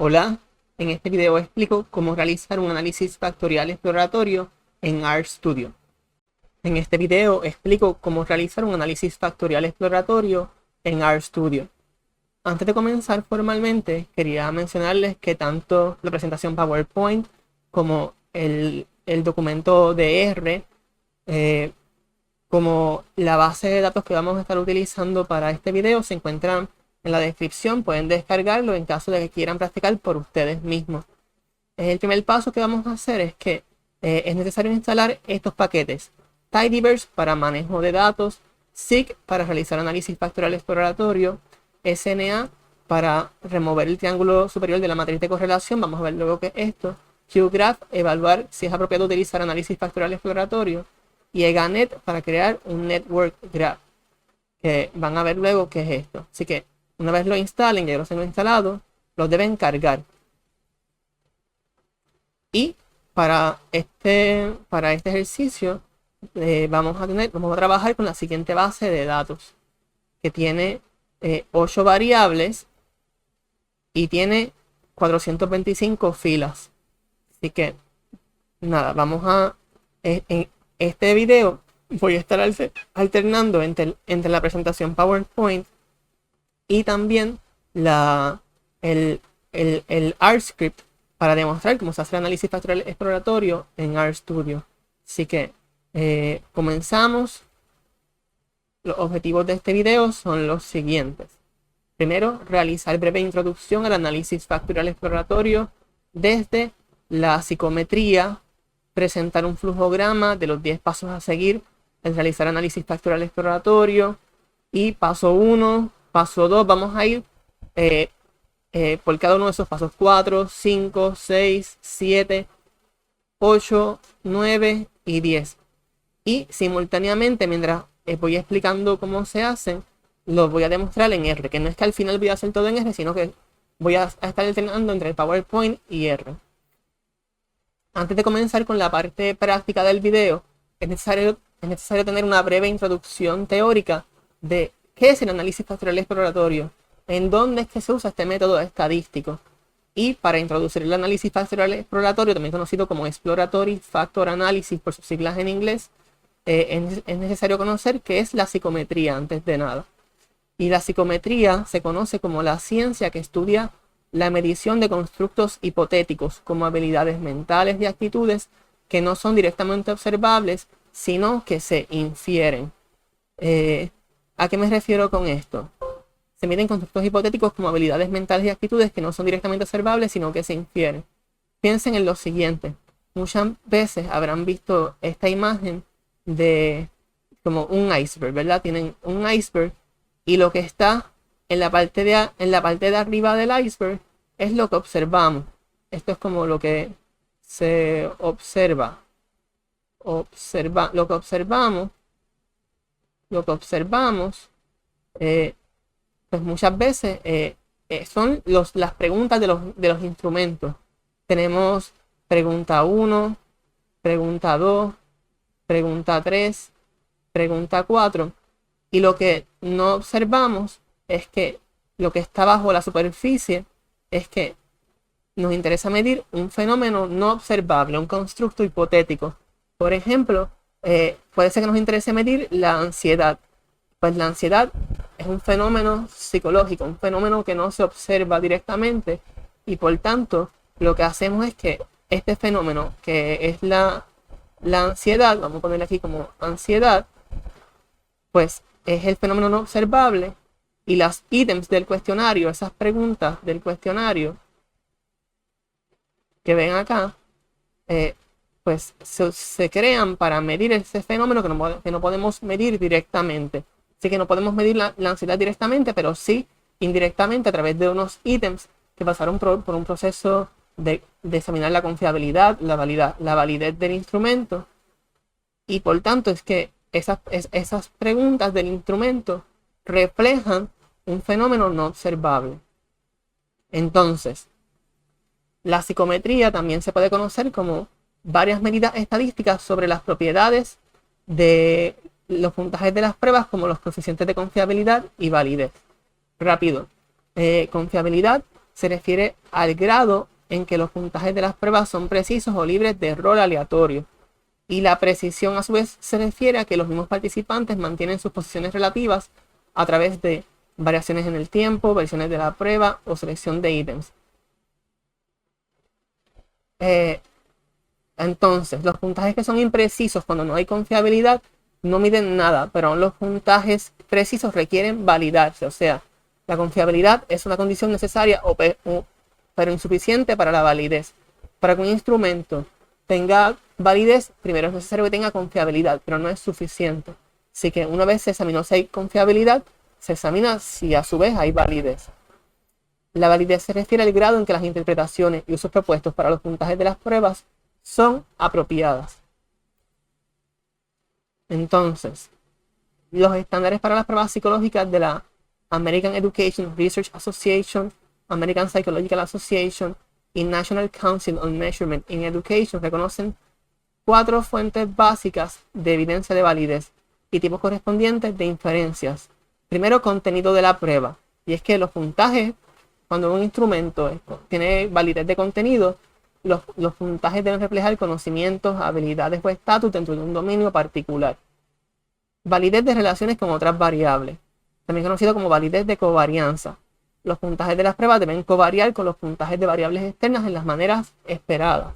Hola, en este video explico cómo realizar un análisis factorial exploratorio en RStudio. En este video explico cómo realizar un análisis factorial exploratorio en RStudio. Antes de comenzar formalmente, quería mencionarles que tanto la presentación PowerPoint como el documento de R, como la base de datos que vamos a estar utilizando para este video se encuentran en la descripción. Pueden descargarlo en caso de que quieran practicar por ustedes mismos. El primer paso que vamos a hacer es que es necesario instalar estos paquetes: Tidyverse para manejo de datos, SIG para realizar análisis factorial exploratorio, SNA para remover el triángulo superior de la matriz de correlación. Vamos a ver luego qué es esto. QGraph, evaluar si es apropiado utilizar análisis factorial exploratorio, y EGANet para crear un network graph, que van a ver luego qué es esto. Así que una vez lo instalen, ya los tengo instalado, los deben cargar. Y para este ejercicio vamos a trabajar con la siguiente base de datos, que tiene 8 variables y tiene 425 filas. Así que nada, vamos a en este video voy a estar alternando entre la presentación PowerPoint y también el RScript para demostrar cómo se hace el análisis factorial exploratorio en RStudio. Así que comenzamos. Los objetivos de este video son los siguientes. Primero, realizar breve introducción al análisis factorial exploratorio desde la psicometría, presentar un flujograma de los 10 pasos a seguir al realizar análisis factorial exploratorio, y paso 1, paso 2, vamos a ir por cada uno de esos pasos: 4, 5, 6, 7, 8, 9 y 10. Y simultáneamente, mientras voy explicando cómo se hacen, los voy a demostrar en R, que no es que al final voy a hacer todo en R, sino que voy a estar alternando entre el PowerPoint y R. Antes de comenzar con la parte práctica del video, es necesario tener una breve introducción teórica de qué es el análisis factorial exploratorio, en dónde es que se usa este método estadístico. Y para introducir el análisis factorial exploratorio, también conocido como Exploratory Factor Analysis por sus siglas en inglés, es necesario conocer qué es la psicometría antes de nada. Y la psicometría se conoce como la ciencia que estudia la medición de constructos hipotéticos como habilidades mentales y actitudes que no son directamente observables, sino que se infieren. ¿A qué me refiero con esto? Se miden constructos hipotéticos como habilidades mentales y actitudes que no son directamente observables, sino que se infieren. Piensen en lo siguiente: muchas veces habrán visto esta imagen de como un iceberg, ¿verdad? Tienen un iceberg y lo que está en la parte de arriba del iceberg es lo que observamos. Esto es como lo que se observa. Lo que observamos, pues muchas veces son las preguntas de los instrumentos. Tenemos pregunta 1, pregunta 2, pregunta 3, pregunta 4. Y lo que no observamos es que lo que está bajo la superficie es que nos interesa medir un fenómeno no observable, un constructo hipotético. Por ejemplo, puede ser que nos interese medir la ansiedad. Pues la ansiedad es un fenómeno psicológico, un fenómeno que no se observa directamente, y por tanto lo que hacemos es que este fenómeno, que es la ansiedad, vamos a ponerle aquí como ansiedad, pues es el fenómeno no observable, y las ítems del cuestionario, esas preguntas del cuestionario que ven acá, pues se crean para medir ese fenómeno que no podemos medir directamente. Así que no podemos medir la ansiedad directamente, pero sí indirectamente a través de unos ítems que pasaron por un proceso de examinar la confiabilidad, la validez del instrumento. Y por tanto es que esas preguntas del instrumento reflejan un fenómeno no observable. Entonces, la psicometría también se puede conocer como varias medidas estadísticas sobre las propiedades de los puntajes de las pruebas, como los coeficientes de confiabilidad y validez. Rápido. Confiabilidad se refiere al grado en que los puntajes de las pruebas son precisos o libres de error aleatorio. Y la precisión a su vez se refiere a que los mismos participantes mantienen sus posiciones relativas a través de variaciones en el tiempo, versiones de la prueba o selección de ítems. Entonces, los puntajes que son imprecisos cuando no hay confiabilidad no miden nada, pero aún los puntajes precisos requieren validarse. O sea, la confiabilidad es una condición necesaria pero insuficiente para la validez. Para que un instrumento tenga validez, primero es necesario que tenga confiabilidad, pero no es suficiente. Así que una vez se examinó si hay confiabilidad, se examina si a su vez hay validez. La validez se refiere al grado en que las interpretaciones y usos propuestos para los puntajes de las pruebas son apropiadas. Entonces, los estándares para las pruebas psicológicas de la American Education Research Association, American Psychological Association y National Council on Measurement in Education reconocen 4 fuentes básicas de evidencia de validez y tipos correspondientes de inferencias. Primero, contenido de la prueba. Y es que los puntajes, cuando un instrumento tiene validez de contenido, los puntajes deben reflejar conocimientos, habilidades o estatus dentro de un dominio particular. Validez de relaciones con otras variables, también conocido como validez de covarianza. Los puntajes de las pruebas deben covariar con los puntajes de variables externas en las maneras esperadas.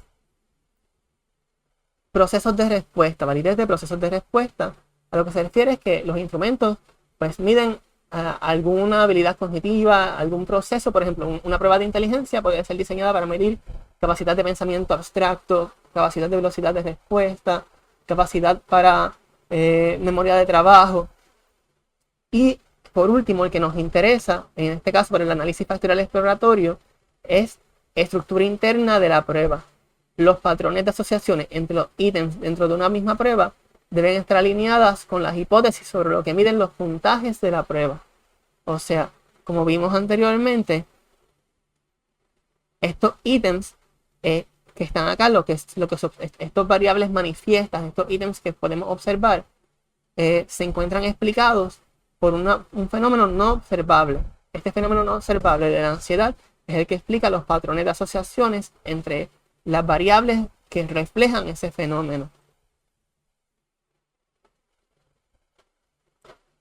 Procesos de respuesta, validez de procesos de respuesta. A lo que se refiere es que los instrumentos pues miden alguna habilidad cognitiva, algún proceso. Por ejemplo, una prueba de inteligencia puede ser diseñada para medir capacidad de pensamiento abstracto, capacidad de velocidad de respuesta, capacidad para memoria de trabajo. Y por último, el que nos interesa, en este caso para el análisis factorial exploratorio, es estructura interna de la prueba. Los patrones de asociaciones entre los ítems dentro de una misma prueba deben estar alineadas con las hipótesis sobre lo que miden los puntajes de la prueba. O sea, como vimos anteriormente, estos ítems que están acá, estos variables manifiestas, estos ítems que podemos observar, se encuentran explicados por un fenómeno no observable. Este fenómeno no observable de la ansiedad es el que explica los patrones de asociaciones entre las variables que reflejan ese fenómeno.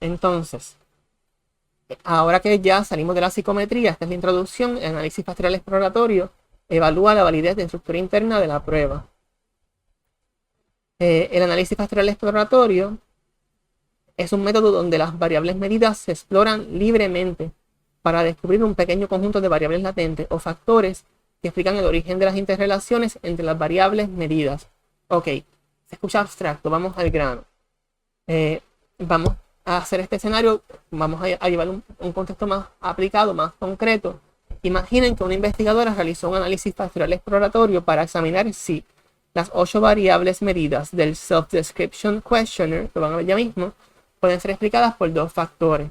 Entonces, ahora que ya salimos de la psicometría, esta es la introducción, el análisis factorial exploratorio evalúa la validez de estructura interna de la prueba. El análisis factorial exploratorio es un método donde las variables medidas se exploran libremente para descubrir un pequeño conjunto de variables latentes o factores que explican el origen de las interrelaciones entre las variables medidas. Ok, se escucha abstracto, vamos al grano. Vamos a hacer este escenario, vamos a llevar un contexto más aplicado, más concreto. Imaginen que una investigadora realizó un análisis factorial exploratorio para examinar si las 8 variables medidas del Self-Description Questionnaire, que van a ver ya mismo, pueden ser explicadas por 2 factores.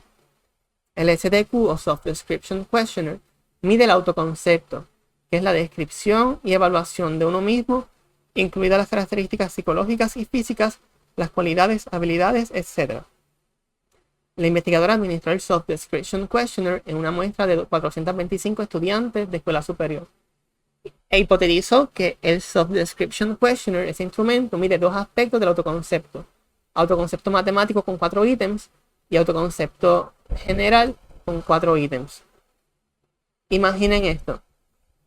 El SDQ o Self-Description Questionnaire mide el autoconcepto, que es la descripción y evaluación de uno mismo, incluidas las características psicológicas y físicas, las cualidades, habilidades, etc. La investigadora administró el Self-Description Questionnaire en una muestra de 425 estudiantes de escuela superior e hipotetizó que el Self-Description Questionnaire, ese instrumento, mide 2 aspectos del autoconcepto: autoconcepto matemático con 4 ítems y autoconcepto general con 4 ítems. Imaginen esto.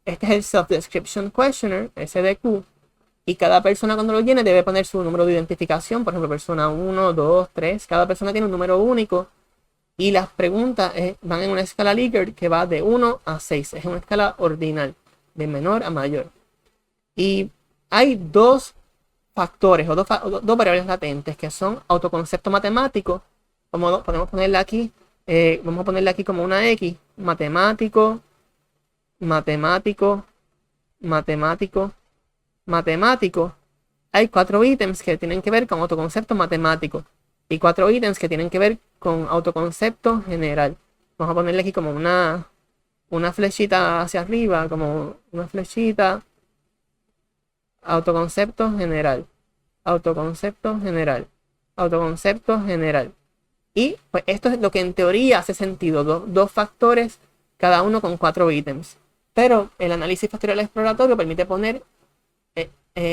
Este es el Self-Description Questionnaire, SDQ, y cada persona cuando lo llene debe poner su número de identificación. Por ejemplo, persona 1, 2, 3. Cada persona tiene un número único. Y las preguntas van en una escala Likert que va de 1 a 6. Es una escala ordinal, de menor a mayor. Y hay 2 factores o dos variables latentes que son autoconcepto matemático. Podemos ponerla aquí. Vamos a ponerla aquí como una X. Matemático, matemático, matemático, matemático. Hay 4 ítems que tienen que ver con autoconcepto matemático y 4 ítems que tienen que ver con autoconcepto general. Vamos a ponerle aquí como una flechita hacia arriba, como una flechita. Autoconcepto general, autoconcepto general, autoconcepto general. Y pues esto es lo que en teoría hace sentido: 2 factores, cada uno con 4 ítems. Pero el análisis factorial exploratorio permite poner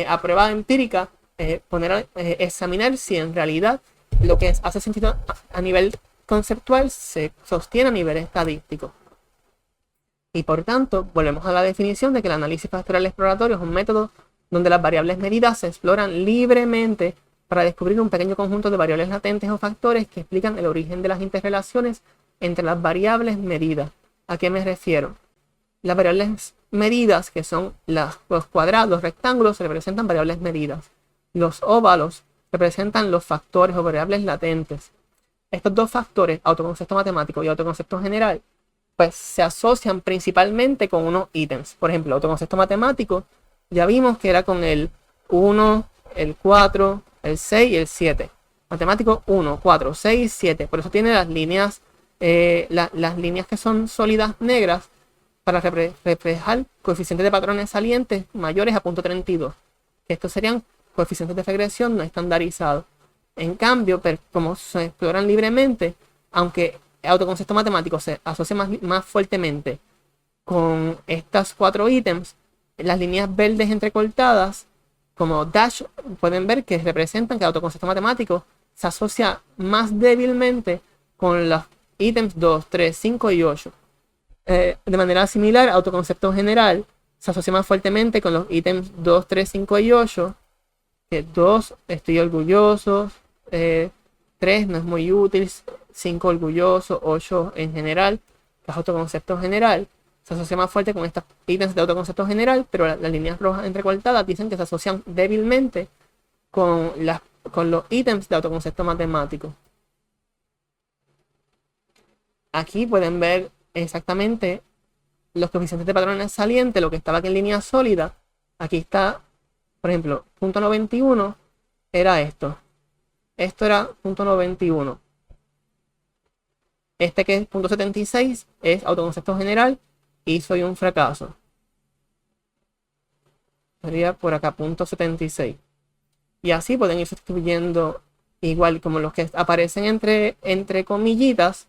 a prueba empírica, examinar si en realidad lo que hace sentido a nivel conceptual se sostiene a nivel estadístico. Y por tanto, volvemos a la definición de que el análisis factorial exploratorio es un método donde las variables medidas se exploran libremente para descubrir un pequeño conjunto de variables latentes o factores que explican el origen de las interrelaciones entre las variables medidas. ¿A qué me refiero? Las variables medidas, que son los cuadrados, los rectángulos, representan variables medidas. Los óvalos representan los factores o variables latentes. Estos dos factores, autoconcepto matemático y autoconcepto general, pues se asocian principalmente con unos ítems. Por ejemplo, autoconcepto matemático, ya vimos que era con el 1, el 4, el 6 y el 7. Matemático 1, 4, 6 y 7. Por eso tiene las líneas, las líneas que son sólidas negras para reflejar coeficientes de patrones salientes mayores a 0.32. Estos serían coeficientes de regresión no estandarizados. En cambio, como se exploran libremente, aunque el autoconcepto matemático se asocia más fuertemente con estas 4 ítems, las líneas verdes entrecortadas como dash pueden ver que representan que el autoconcepto matemático se asocia más débilmente con los ítems 2, 3, 5 y 8. De manera similar, autoconcepto general se asocia más fuertemente con los ítems 2, 3, 5 y 8. Que 2, estoy orgulloso, 3 no es muy útil, 5 orgulloso, 8 en general. Los autoconceptos general se asocia más fuerte con estos ítems de autoconcepto general, pero las líneas rojas entrecortadas dicen que se asocian débilmente con los ítems de autoconcepto matemático. Aquí pueden ver exactamente los coeficientes de patrones salientes, lo que estaba aquí en línea sólida. Aquí está, por ejemplo, punto 91 era esto. Esto era punto 91. Este que es punto 76 es autoconcepto general y soy un fracaso. Sería por acá punto 76. Y así pueden ir sustituyendo igual como los que aparecen entre comillitas.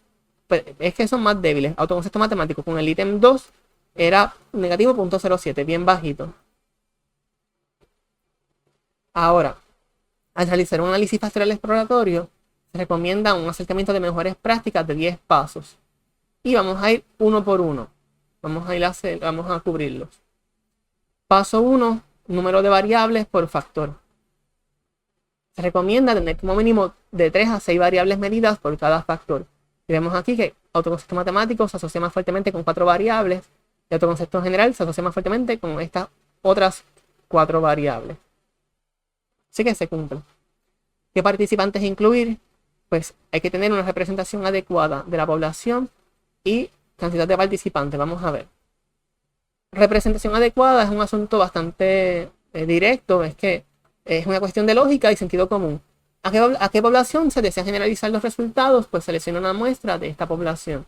Pues es que son más débiles. Autoconcepto matemático con el ítem 2 era negativo 0.07, bien bajito. Ahora, al realizar un análisis factorial exploratorio, se recomienda un acercamiento de mejores prácticas de 10 pasos. Y vamos a ir uno por uno. Vamos a cubrirlos. Paso 1, número de variables por factor. Se recomienda tener como mínimo de 3 a 6 variables medidas por cada factor. Y vemos aquí que autoconcepto matemático se asocia más fuertemente con 4 variables y autoconcepto general se asocia más fuertemente con estas otras 4 variables. Así que se cumple. ¿Qué participantes incluir? Pues hay que tener una representación adecuada de la población y cantidad de participantes. Vamos a ver. Representación adecuada es un asunto bastante directo. Es que es una cuestión de lógica y sentido común. ¿A qué población se desea generalizar los resultados? Pues selecciona una muestra de esta población.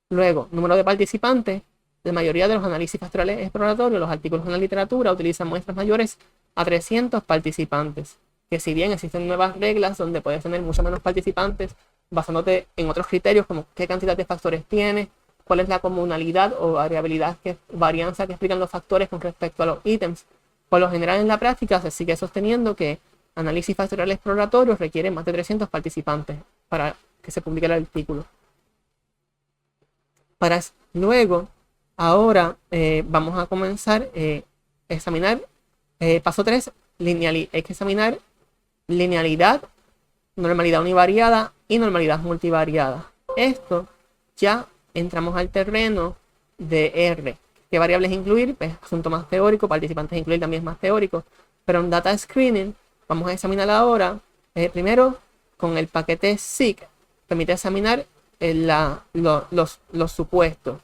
Luego, número de participantes. La mayoría de los análisis factoriales exploratorios, los artículos en la literatura, utilizan muestras mayores a 300 participantes. Que si bien existen nuevas reglas donde puedes tener mucho menos participantes, basándote en otros criterios como qué cantidad de factores tiene, cuál es la comunalidad o varianza que explican los factores con respecto a los ítems. Por lo general en la práctica se sigue sosteniendo que análisis factorial exploratorio requiere más de 300 participantes para que se publique el artículo. Luego, ahora vamos a comenzar a examinar paso 3, hay que examinar linealidad, normalidad univariada y normalidad multivariada. Esto ya entramos al terreno de R. ¿Qué variables incluir? Pues asunto más teórico, participantes incluir también es más teórico. Pero en data screening vamos a examinar ahora, primero con el paquete SIG, permite examinar los supuestos.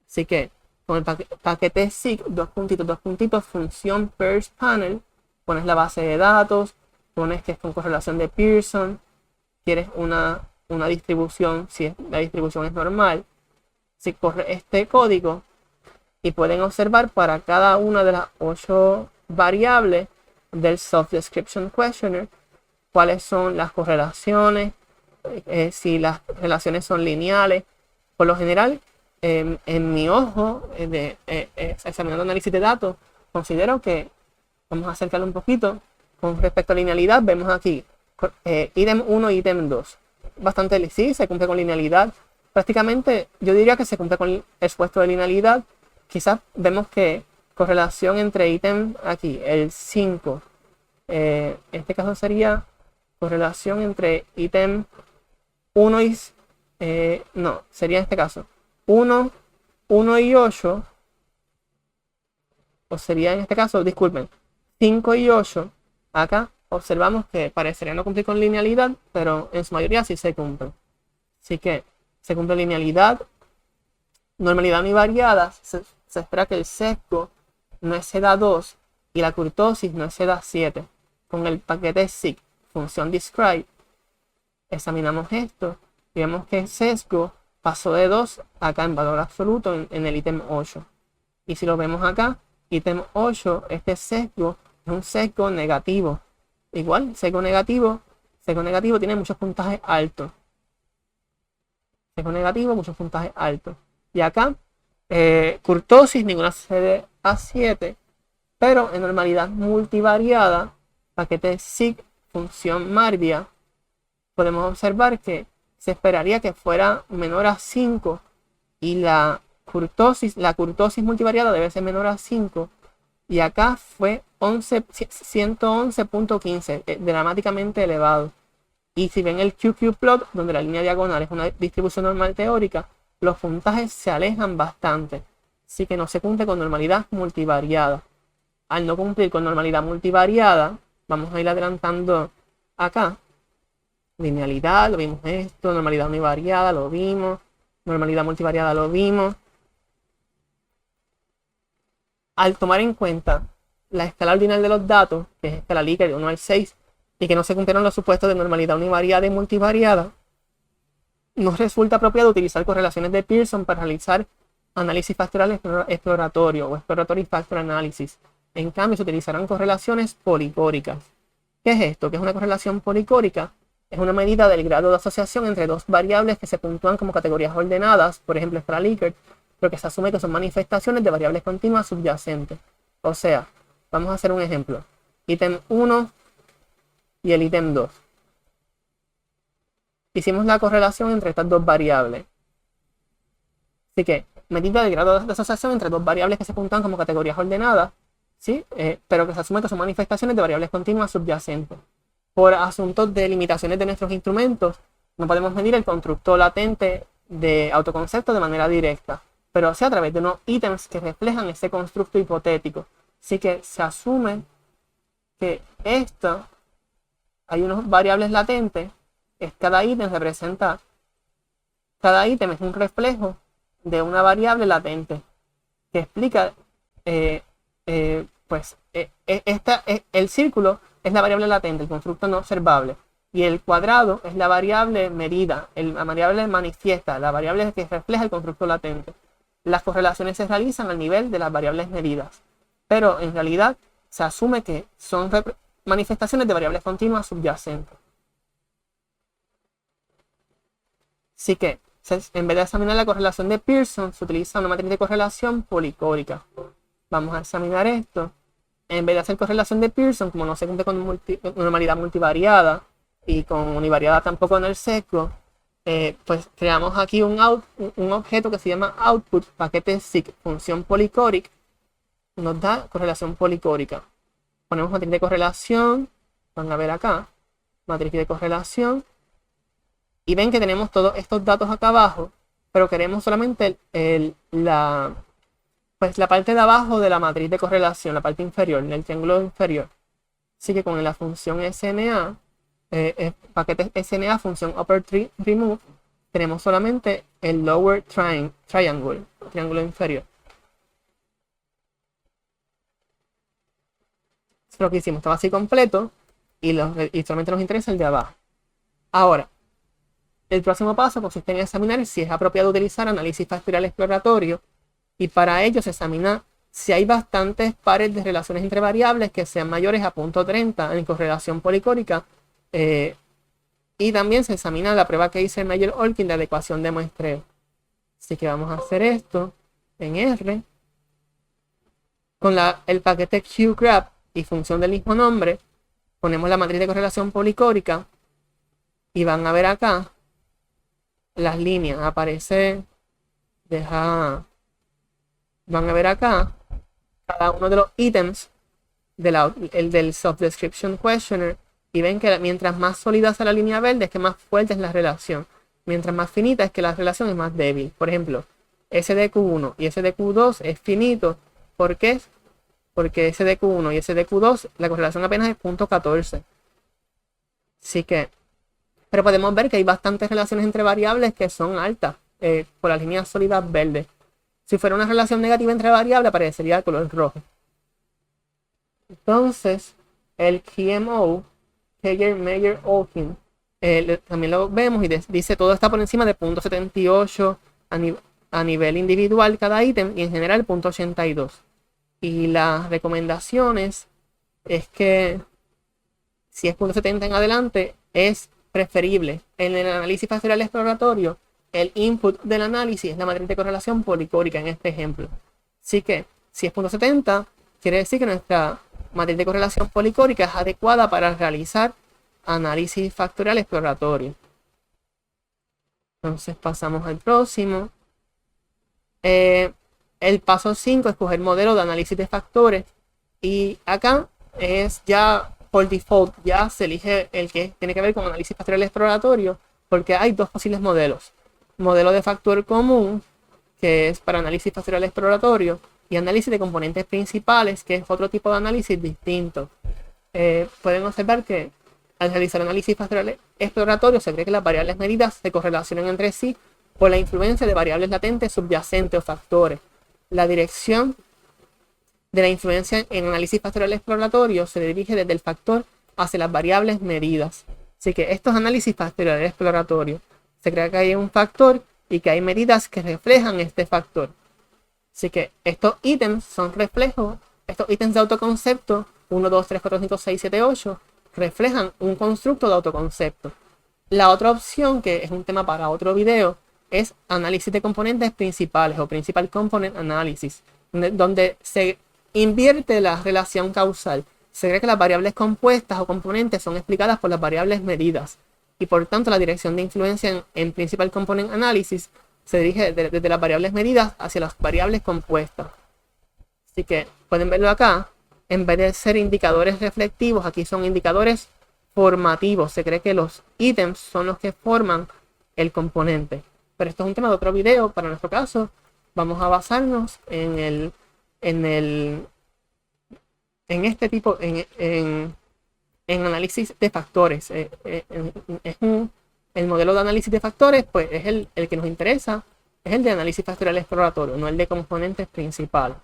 Así que con el paquete SIG, dos puntitos, función Peirce Panel, pones la base de datos, pones que es con correlación de Pearson, quieres una distribución, si la distribución es normal, si corre este código y pueden observar para cada una de las 8 variables del Self-Description Questionnaire cuáles son las correlaciones, si las relaciones son lineales. Por lo general, en mi ojo, examinando análisis de datos, considero que, vamos a acercarlo un poquito, con respecto a linealidad, vemos aquí ítem 1 y ítem 2. Bastante, sí, se cumple con linealidad. Prácticamente, yo diría que se cumple con el expuesto de linealidad. Quizás vemos que correlación entre ítem aquí, el 5, en este caso sería correlación entre ítem 1 y... no, sería en este caso 1 y 8, o sería en este caso, disculpen, 5 y 8. Acá observamos que parecería no cumplir con linealidad, pero en su mayoría sí se cumple. Así que se cumple linealidad, normalidad univariada. Se espera que el sesgo no exceda 2 y la kurtosis no exceda 7. Con el paquete SIG, función describe, examinamos esto y vemos que el sesgo pasó de 2 acá en valor absoluto en el ítem 8. Y si lo vemos acá, ítem 8, este sesgo es un sesgo negativo. Igual, sesgo negativo tiene muchos puntajes altos. Sesgo negativo, muchos puntajes altos. Y acá, kurtosis, ninguna cede a 7, pero en normalidad multivariada, paquete SIG, función Marvia, podemos observar que se esperaría que fuera menor a 5 y la kurtosis multivariada debe ser menor a 5. Y acá fue 111.15, dramáticamente elevado. Y si ven el QQ plot, donde la línea diagonal es una distribución normal teórica, los puntajes se alejan bastante. Así que no se cumple con normalidad multivariada. Al no cumplir con normalidad multivariada, vamos a ir adelantando acá. Linealidad, lo vimos esto, normalidad univariada, lo vimos, normalidad multivariada, lo vimos. Al tomar en cuenta la escala ordinal de los datos, que es escala Likert de 1 al 6, y que no se cumplieron los supuestos de normalidad univariada y multivariada, nos resulta apropiado utilizar correlaciones de Pearson para realizar análisis factorial exploratorio o exploratory factor analysis. En cambio, se utilizarán correlaciones policóricas. ¿Qué es esto? ¿Qué es una correlación policórica? Es una medida del grado de asociación entre dos variables que se puntúan como categorías ordenadas, por ejemplo, escala Likert, pero que se asume que son manifestaciones de variables continuas subyacentes. O sea, vamos a hacer un ejemplo. Ítem 1 y el ítem 2. Hicimos la correlación entre estas dos variables. Así que, medida del grado de asociación entre dos variables que se puntúan como categorías ordenadas, ¿sí? Pero que se asume que son manifestaciones de variables continuas subyacentes. Por asuntos de limitaciones de nuestros instrumentos, no podemos medir el constructo latente de autoconcepto de manera directa, pero sí a través de unos ítems que reflejan ese constructo hipotético. Así que se asume que hay unas variables latentes, cada ítem representa, cada ítem es un reflejo de una variable latente que explica, el círculo es la variable latente, el constructo no observable, y el cuadrado es la variable medida, la variable manifiesta, la variable que refleja el constructo latente. Las correlaciones se realizan al nivel de las variables medidas, pero en realidad se asume que son manifestaciones de variables continuas subyacentes. Así que, en vez de examinar la correlación de Pearson, se utiliza una matriz de correlación policórica. Vamos a examinar esto. En vez de hacer correlación de Pearson, como no se cumple con normalidad multivariada y con univariada tampoco en el sesgo, pues creamos aquí un objeto que se llama output, paquete SIG, función policórica, nos da correlación policórica. Ponemos matriz de correlación, van a ver acá, matriz de correlación, y ven que tenemos todos estos datos acá abajo, pero queremos solamente la parte de abajo de la matriz de correlación, la parte inferior, el triángulo inferior. Así que con la función SNA, paquete SNA, función upper remove, tenemos solamente el lower triangle, triángulo inferior. Eso es lo que hicimos, estaba así completo y solamente nos interesa el de abajo. Ahora, el próximo paso consiste en examinar si es apropiado utilizar análisis factorial exploratorio, y para ello se examina si hay bastantes pares de relaciones entre variables que sean mayores a 0.30 en correlación policórica, y también se examina la prueba que hice Meyer-Olkin de adecuación de muestreo. Así que vamos a hacer esto en R. Con el paquete QGraph y función del mismo nombre, ponemos la matriz de correlación policórica y van a ver acá las líneas. Aparece, van a ver acá cada uno de los ítems del Self-Description Questionnaire y ven que mientras más sólida sea la línea verde es que más fuerte es la relación. Mientras más finita es que la relación es más débil. Por ejemplo, SDQ1 y SDQ2 es finito. ¿Por qué? Porque SDQ1 y SDQ2 la correlación apenas es 0.14. Así que, pero podemos ver que hay bastantes relaciones entre variables que son altas por las líneas sólidas verdes. Si fuera una relación negativa entre variables aparecería de color rojo. Entonces, el KMO, Kager-Meyer-Olkin, también lo vemos y dice todo está por encima de 0.78 a nivel individual cada ítem y en general 0.82. Y las recomendaciones es que si es 0.70 en adelante es preferible. En el análisis factorial exploratorio, el input del análisis es la matriz de correlación policórica en este ejemplo. Así que si es 0.70, quiere decir que nuestra matriz de correlación policórica es adecuada para realizar análisis factorial exploratorio. Entonces pasamos al próximo. El paso 5 es escoger modelo de análisis de factores. Y acá es ya por default, ya se elige el que tiene que ver con análisis factorial exploratorio, porque hay dos posibles modelos. Modelo de factor común, que es para análisis factorial exploratorio, y análisis de componentes principales, que es otro tipo de análisis distinto. Pueden observar que al realizar análisis factorial exploratorio se cree que las variables medidas se correlacionan entre sí por la influencia de variables latentes, subyacentes o factores. La dirección de la influencia en análisis factorial exploratorio se dirige desde el factor hacia las variables medidas. Así que estos análisis factorial exploratorios se cree que hay un factor y que hay medidas que reflejan este factor. Así que estos ítems son reflejos, estos ítems de autoconcepto 1, 2, 3, 4, 5, 6, 7, 8 reflejan un constructo de autoconcepto. La otra opción, que es un tema para otro video, es análisis de componentes principales o Principal Component Analysis, donde se invierte la relación causal. Se cree que las variables compuestas o componentes son explicadas por las variables medidas y por tanto la dirección de influencia en Principal Component Analysis se dirige desde las variables medidas hacia las variables compuestas. Así que pueden verlo acá. En vez de ser indicadores reflectivos, aquí son indicadores formativos. Se cree que los ítems son los que forman el componente. Pero esto es un tema de otro video. Para nuestro caso, vamos a basarnos en este tipo, en análisis de factores. El modelo de análisis de factores, pues es el que nos interesa, es el de análisis factorial exploratorio, no el de componentes principales.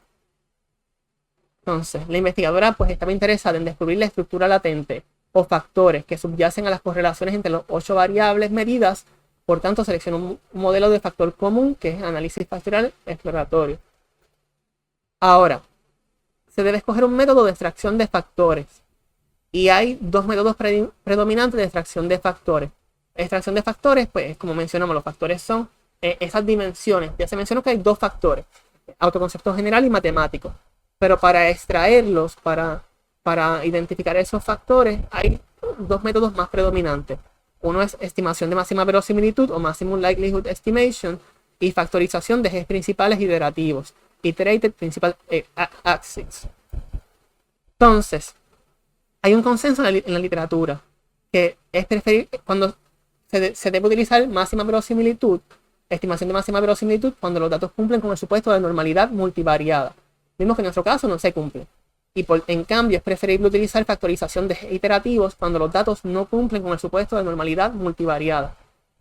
Entonces, la investigadora pues estaba interesada en descubrir la estructura latente o factores que subyacen a las correlaciones entre las 8 variables medidas. Por tanto, seleccionó un modelo de factor común que es análisis factorial exploratorio. Ahora, se debe escoger un método de extracción de factores. Y hay dos métodos predominantes de extracción de factores. Extracción de factores, pues como mencionamos, los factores son esas dimensiones. Ya se mencionó que hay dos factores, autoconcepto general y matemático. Pero para extraerlos, para identificar esos factores, hay dos métodos más predominantes. Uno es estimación de máxima verosimilitud o maximum likelihood estimation y factorización de ejes principales iterativos, iterated principal axis. Entonces, hay un consenso en la literatura que es preferir cuando se debe utilizar máxima verosimilitud, estimación de máxima verosimilitud cuando los datos cumplen con el supuesto de normalidad multivariada. Vimos que en nuestro caso no se cumple. Y en cambio es preferible utilizar factorización de iterativos cuando los datos no cumplen con el supuesto de normalidad multivariada.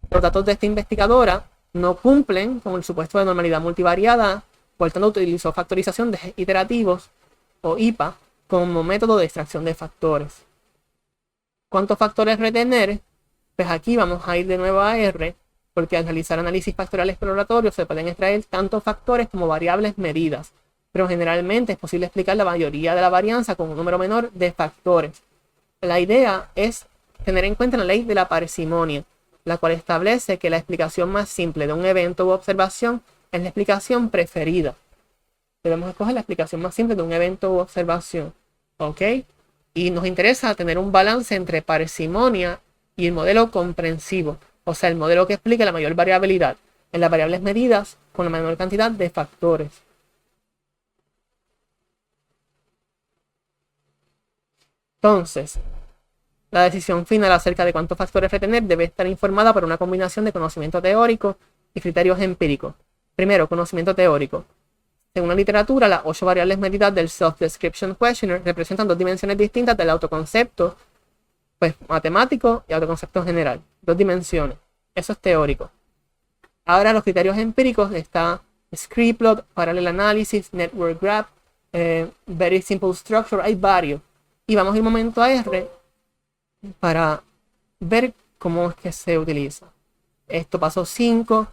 Los datos de esta investigadora no cumplen con el supuesto de normalidad multivariada, por tanto utilizó factorización de iterativos o IPA como método de extracción de factores. ¿Cuántos factores retener? Pues aquí vamos a ir de nuevo a R, porque al realizar análisis factorial exploratorio se pueden extraer tanto factores como variables medidas. Pero generalmente es posible explicar la mayoría de la varianza con un número menor de factores. La idea es tener en cuenta la ley de la parsimonia. la cual establece que la explicación más simple de un evento u observación es la explicación preferida. Debemos escoger la explicación más simple de un evento u observación. ¿Ok? Y nos interesa tener un balance entre parsimonia y el modelo comprensivo. O sea, el modelo que explique la mayor variabilidad en las variables medidas con la menor cantidad de factores. Entonces, la decisión final acerca de cuántos factores retener debe estar informada por una combinación de conocimiento teórico y criterios empíricos. Primero, conocimiento teórico. Según la literatura, las 8 variables medidas del Self-Description Questionnaire representan 2 dimensiones distintas del autoconcepto pues, matemático y autoconcepto general. 2 dimensiones. Eso es teórico. Ahora los criterios empíricos está Screeplot, Parallel Analysis, Network Graph, Very Simple Structure, hay varios. Y vamos a ir un momento a R para ver cómo es que se utiliza. Esto paso 5,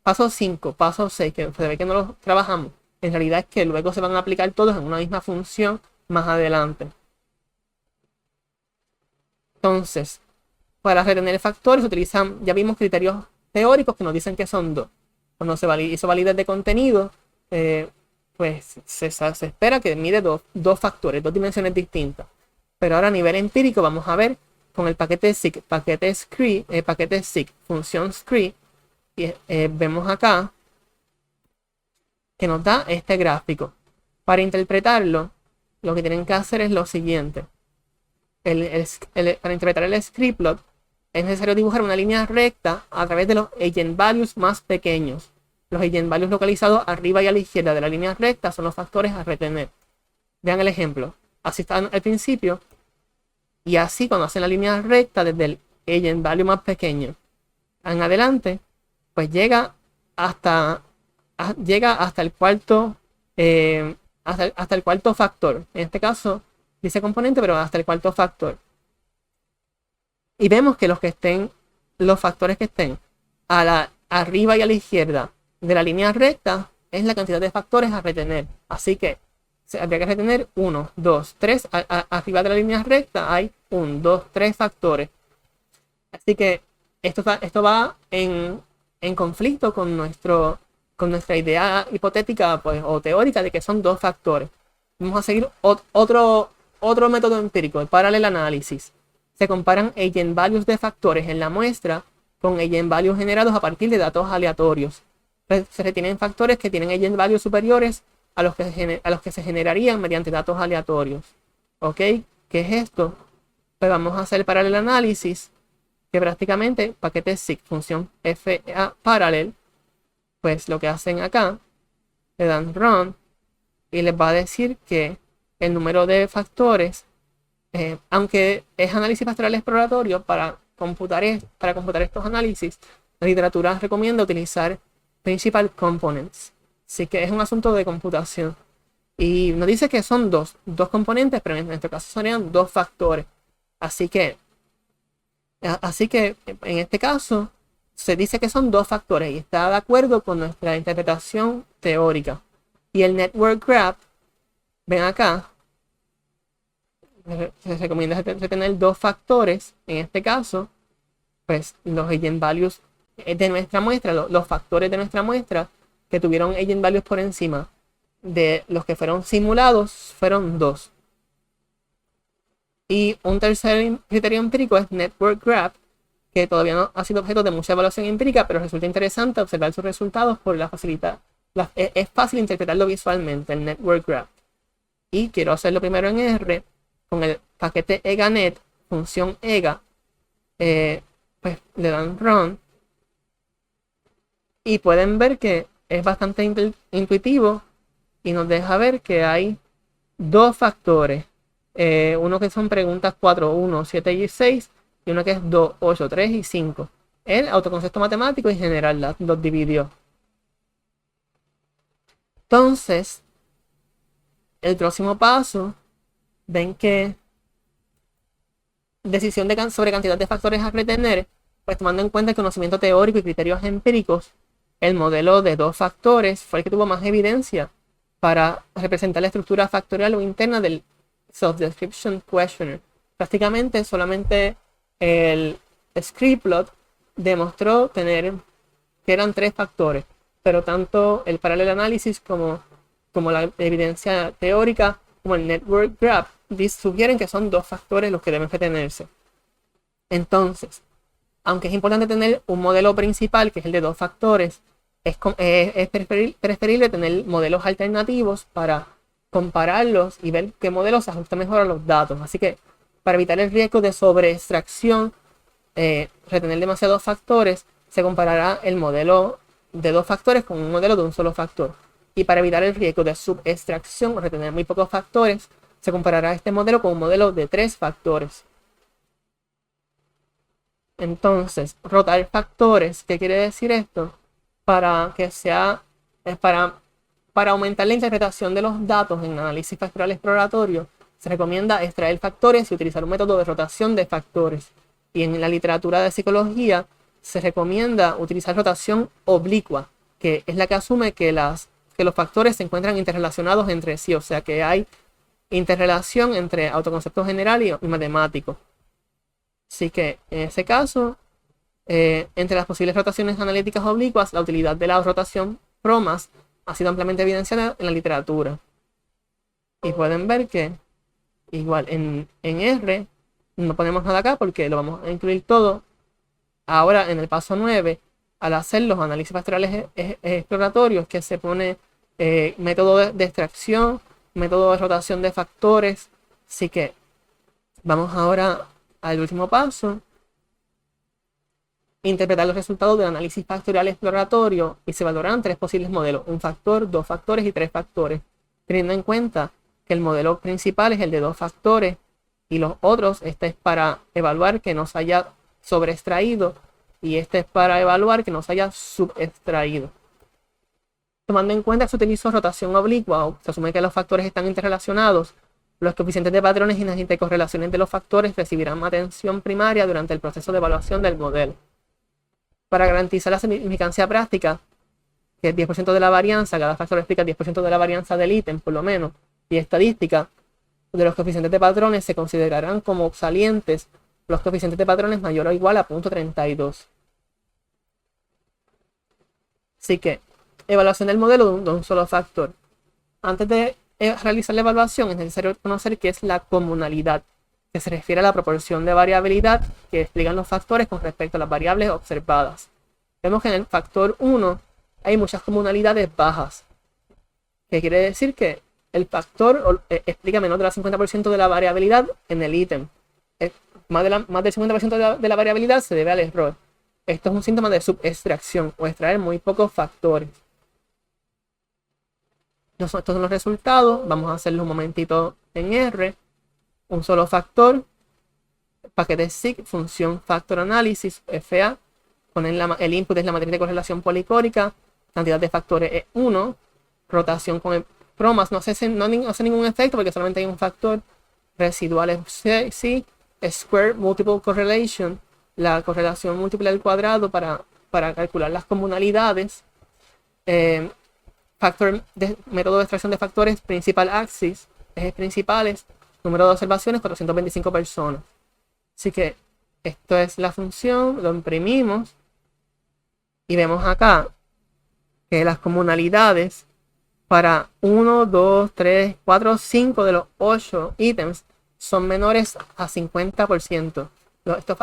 paso 5, paso 6, que se ve que no los trabajamos. En realidad es que luego se van a aplicar todos en una misma función más adelante. Entonces, para retener factores se utilizan, ya vimos criterios teóricos que nos dicen que son 2. Cuando se hizo validez de contenido, pues se espera que mide dos factores, 2 dimensiones distintas. Pero ahora a nivel empírico vamos a ver con el paquete SIG, paquete SIG, función scree, y vemos acá que nos da este gráfico. Para interpretarlo, lo que tienen que hacer es lo siguiente. Para interpretar el Screeplot es necesario dibujar una línea recta a través de los eigenvalues más pequeños. Los eigenvalues localizados arriba y a la izquierda de la línea recta son los factores a retener. Vean el ejemplo. Así está al principio. Y así cuando hacen la línea recta desde el eigenvalue más pequeño en adelante, pues llega hasta el cuarto hasta el cuarto factor. En este caso dice componente, pero hasta el cuarto factor. Y vemos que los factores que estén arriba y a la izquierda de la línea recta es la cantidad de factores a retener. Así que habría que retener 1, 2, 3. Arriba de la línea recta hay 1, 2, 3 factores. Así que esto va en conflicto con nuestra idea hipotética pues, o teórica de que son 2 factores. Vamos a seguir otro método empírico, el parallel analysis. Se comparan eigenvalues de factores en la muestra con eigenvalues generados a partir de datos aleatorios. Se retienen factores que tienen eigenvalues superiores a los que se generarían mediante datos aleatorios. ¿Ok? ¿Qué es esto? Pues vamos a hacer el parallel análisis, que prácticamente paquete SIG, función FA parallel, pues lo que hacen acá, le dan run y les va a decir que el número de factores, aunque es análisis factorial exploratorio, para computar estos análisis, la literatura recomienda utilizar principal components. Así que es un asunto de computación. Y nos dice que son dos componentes, pero en este caso serían 2 factores. Así que en este caso se dice que son 2 factores y está de acuerdo con nuestra interpretación teórica. Y el network graph, ven acá, se recomienda tener 2 factores. En este caso, pues los eigenvalues de nuestra muestra, los factores de nuestra muestra que tuvieron eigenvalues por encima de los que fueron simulados fueron 2. Y un tercer criterio empírico es network graph, que todavía no ha sido objeto de mucha evaluación empírica, pero resulta interesante observar sus resultados por la facilidad. Es fácil interpretarlo visualmente, el network graph. Y quiero hacerlo primero en R, con el paquete EgaNet, función ega, pues le dan run. Y pueden ver que es bastante intuitivo y nos deja ver que hay 2 factores. Uno que son preguntas 4, 1, 7 y 6 y uno que es 2, 8, 3 y 5. El autoconcepto matemático en general los dividió. Entonces, el próximo paso, ven que decisión sobre cantidad de factores a retener, pues tomando en cuenta el conocimiento teórico y criterios empíricos, el modelo de 2 factores fue el que tuvo más evidencia para representar la estructura factorial o interna del Self-Description Questionnaire. Prácticamente solamente el Screeplot demostró que eran 3 factores, pero tanto el parallel análisis como la evidencia teórica, como el network graph, sugieren que son 2 factores los que deben tenerse. Entonces, aunque es importante tener un modelo principal, que es el de 2 factores, es preferible tener modelos alternativos para compararlos y ver qué modelo se ajusta mejor a los datos. Así que, para evitar el riesgo de sobreextracción, retener demasiados factores, se comparará el modelo de 2 factores con un modelo de un solo factor. Y para evitar el riesgo de subextracción o retener muy pocos factores, se comparará este modelo con un modelo de 3 factores. Entonces, rotar factores, ¿qué quiere decir esto? Para que sea, para aumentar la interpretación de los datos en análisis factorial exploratorio, se recomienda extraer factores y utilizar un método de rotación de factores. Y en la literatura de psicología se recomienda utilizar rotación oblicua, que es la que asume que los factores se encuentran interrelacionados entre sí, o sea que hay interrelación entre autoconcepto general y matemático. Así que en ese caso, entre las posibles rotaciones analíticas oblicuas, la utilidad de la rotación PROMAS ha sido ampliamente evidenciada en la literatura. Y pueden ver que igual en R no ponemos nada acá porque lo vamos a incluir todo. Ahora en el paso 9, al hacer los análisis factoriales exploratorios, que se pone método de extracción, método de rotación de factores. Así que vamos ahora al último paso. Interpretar los resultados del análisis factorial exploratorio y se valorarán 3 posibles modelos: un factor, 2 factores y 3 factores, teniendo en cuenta que el modelo principal es el de 2 factores y los otros, este es para evaluar que no se haya sobreextraído y este es para evaluar que no se haya subextraído. Tomando en cuenta que se utilizó rotación oblicua, se asume que los factores están interrelacionados, los coeficientes de patrones y las intercorrelaciones de los factores recibirán atención primaria durante el proceso de evaluación del modelo. Para garantizar la significancia práctica, que es 10% de la varianza, cada factor explica 10% de la varianza del ítem, por lo menos, y estadística, de los coeficientes de patrones se considerarán como salientes los coeficientes de patrones mayor o igual a 0.32. Así que, evaluación del modelo de un solo factor. Antes de realizar la evaluación es necesario conocer qué es la comunalidad, que se refiere a la proporción de variabilidad que explican los factores con respecto a las variables observadas. Vemos que en el factor 1 hay muchas comunalidades bajas, que quiere decir que el factor explica menos del 50% de la variabilidad en el ítem. Más del 50% de la variabilidad se debe al error. Esto es un síntoma de subextracción o extraer muy pocos factores. Estos son los resultados. Vamos a hacerlo un momentito en R. Un solo factor, paquete SIG, función factor análisis, FA. El input es la matriz de correlación policórica, cantidad de factores es 1, rotación con el PROMAS no hace ningún efecto porque solamente hay un factor, residuales sí, square multiple correlation, la correlación múltiple al cuadrado para calcular las comunalidades, método de extracción de factores, principal axis, ejes principales, número de observaciones, 425 personas. Así que esto es la función, lo imprimimos y vemos acá que las comunalidades para 1, 2, 3, 4, 5 de los 8 ítems son menores a 50%. Este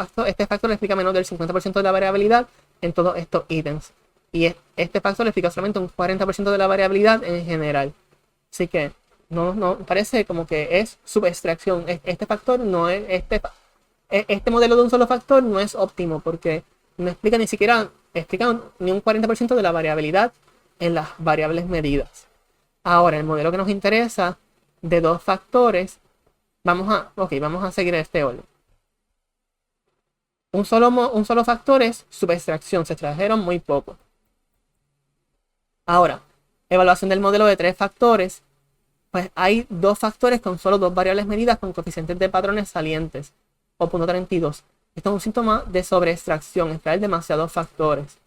factor le explica menos del 50% de la variabilidad en todos estos ítems. Y este factor le explica solamente un 40% de la variabilidad en general. Así que no parece como que es subextracción. Este factor no es este modelo de un solo factor no es óptimo porque no explica ni un 40% de la variabilidad en las variables medidas. Ahora, el modelo que nos interesa de 2 factores, vamos a seguir este orden. Un solo factor es subextracción, se extrajeron muy poco. Ahora, evaluación del modelo de 3 factores. Pues hay 2 factores con solo 2 variables medidas con coeficientes de patrones salientes, o 0.32. Esto es un síntoma de sobreextracción, extraer demasiados factores.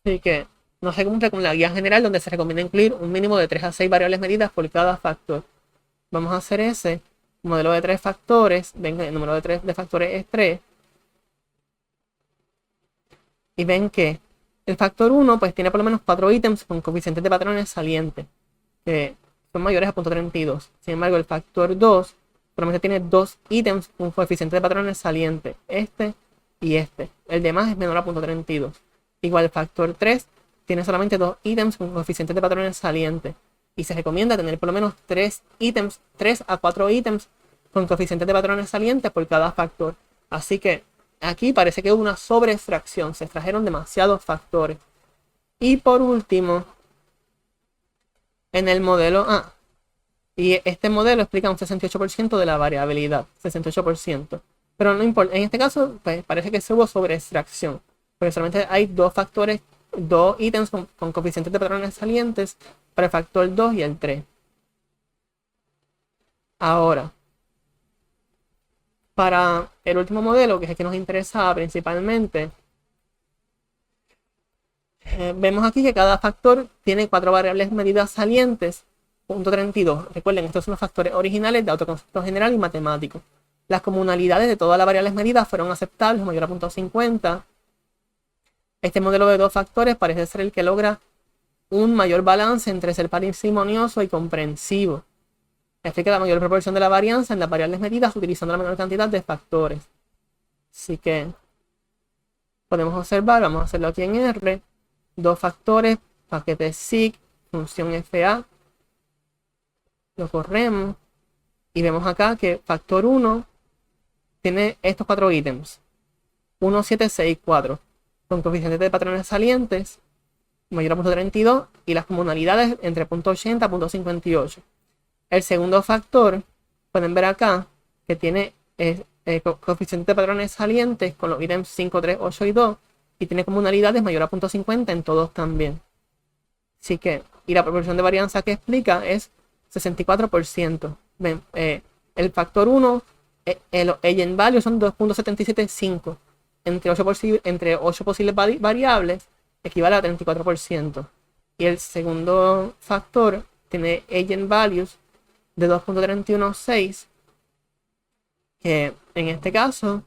Así que no se cumple con la guía general donde se recomienda incluir un mínimo de 3 a 6 variables medidas por cada factor. Vamos a hacer ese modelo de 3 factores. Venga, el número de factores es 3. Y ven que el factor 1 pues tiene por lo menos 4 ítems con coeficientes de patrones salientes, que son mayores a 0.32. Sin embargo, el factor 2 solamente tiene 2 ítems con coeficiente de patrones salientes, este y este. El demás es menor a 0.32. Igual el factor 3 tiene solamente 2 ítems con coeficientes de patrones salientes. Y se recomienda tener por lo menos 3 a 4 ítems con coeficientes de patrones salientes por cada factor. Así que aquí parece que hubo una sobreextracción, se extrajeron demasiados factores. Y por último, en el modelo A, y este modelo explica un 68% de la variabilidad, 68%. Pero no importa, en este caso pues, parece que se hubo sobreextracción, porque solamente hay 2 factores, 2 ítems con coeficientes de patrones salientes para el factor 2 y el 3. Ahora, para el último modelo, que es el que nos interesa principalmente, vemos aquí que cada factor tiene 4 variables medidas salientes, punto 32. Recuerden, estos son los factores originales de autoconcepto general y matemático. Las comunalidades de todas las variables medidas fueron aceptables, mayor a 0.50. Este modelo de 2 factores parece ser el que logra un mayor balance entre ser parsimonioso y comprensivo. Explica la mayor proporción de la varianza en las variables medidas utilizando la menor cantidad de factores. Así que podemos observar, vamos a hacerlo aquí en R, 2 factores, paquete sig, función FA, lo corremos y vemos acá que factor 1 tiene estos 4 ítems, 1, 7, 6, 4, con coeficientes de patrones salientes, mayor a 0.32 y las comunalidades entre 0.80 y 0.58. El segundo factor, pueden ver acá, que tiene coeficientes de patrones salientes con los ítems 5, 3, 8 y 2, y tiene comunalidades mayor a 0.50 en todos también. Así que, y la proporción de varianza que explica es 64%. Ven, el factor 1, los eigenvalues son 2.775. Entre 8 posibles variables, equivale a 34%. Y el segundo factor tiene eigenvalues de 2.316, que en este caso,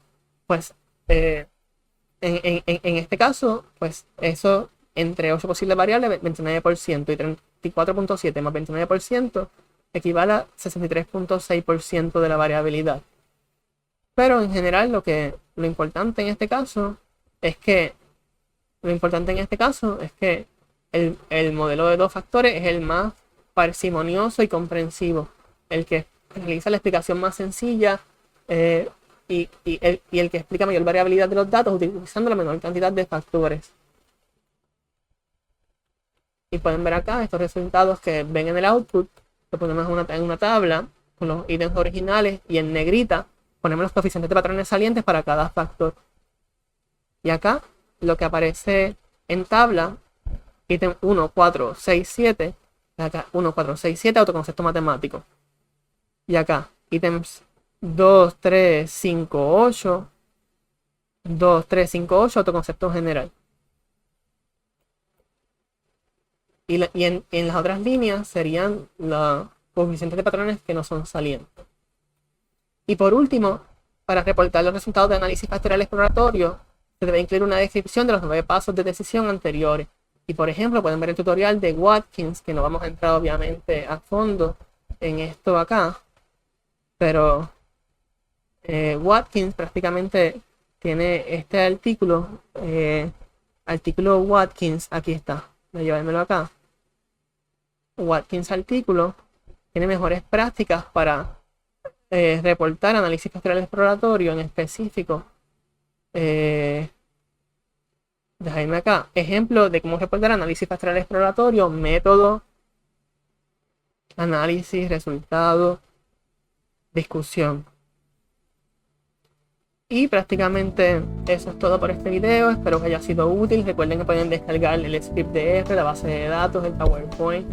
pues, en este caso, pues, eso entre 8 posibles variables, 29% y 34.7 más 29% equivale a 63.6% de la variabilidad. Pero en general lo importante en este caso es que el modelo de 2 factores es el más parsimonioso y comprensivo, el que realiza la explicación más sencilla y el que explica mayor variabilidad de los datos utilizando la menor cantidad de factores. Y pueden ver acá estos resultados que ven en el output, lo ponemos en una tabla con los ítems originales y en negrita ponemos los coeficientes de patrones salientes para cada factor. Y acá lo que aparece en tabla, ítem 1, 4, 6, 7, acá 1, 4, 6, 7, autoconcepto matemático. Y acá, ítems 2, 3, 5, 8, 2, 3, 5, 8, autoconcepto general. Y en las otras líneas serían los coeficientes de patrones que no son salientes. Y por último, para reportar los resultados de análisis factorial exploratorio, se debe incluir una descripción de los 9 pasos de decisión anteriores. Y por ejemplo, pueden ver el tutorial de Watkins, que no vamos a entrar obviamente a fondo en esto acá. Pero Watkins prácticamente tiene este artículo, artículo Watkins, aquí está, voy a llevármelo acá. Watkins artículo tiene mejores prácticas para reportar análisis factorial exploratorio en específico. Déjame acá, ejemplo de cómo reportar análisis factorial exploratorio, método, análisis, resultado, discusión. Y prácticamente eso es todo por este video, espero que haya sido útil. Recuerden que pueden descargar el script de R, la base de datos, el PowerPoint,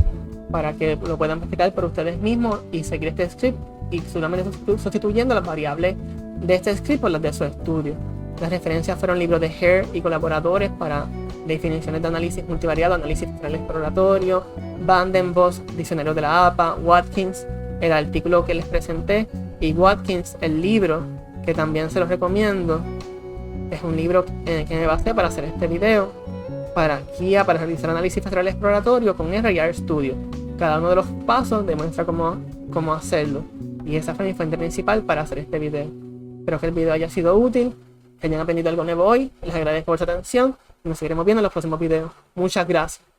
para que lo puedan practicar por ustedes mismos y seguir este script y solamente sustituyendo las variables de este script por las de su estudio. Las referencias fueron libros de Hare y colaboradores para definiciones de análisis multivariado, análisis factorial exploratorio, Van den Bos, diccionario de la APA, Watkins, el artículo que les presenté, y Watkins, el libro, que también se los recomiendo. Es un libro en el que me basé para hacer este video, para guía para realizar análisis facial exploratorio con R y RStudio. Cada uno de los pasos demuestra cómo hacerlo, y esa fue mi fuente principal para hacer este video. Espero que el video haya sido útil, que hayan aprendido algo nuevo hoy. Les agradezco por su atención y nos seguiremos viendo en los próximos videos. Muchas gracias.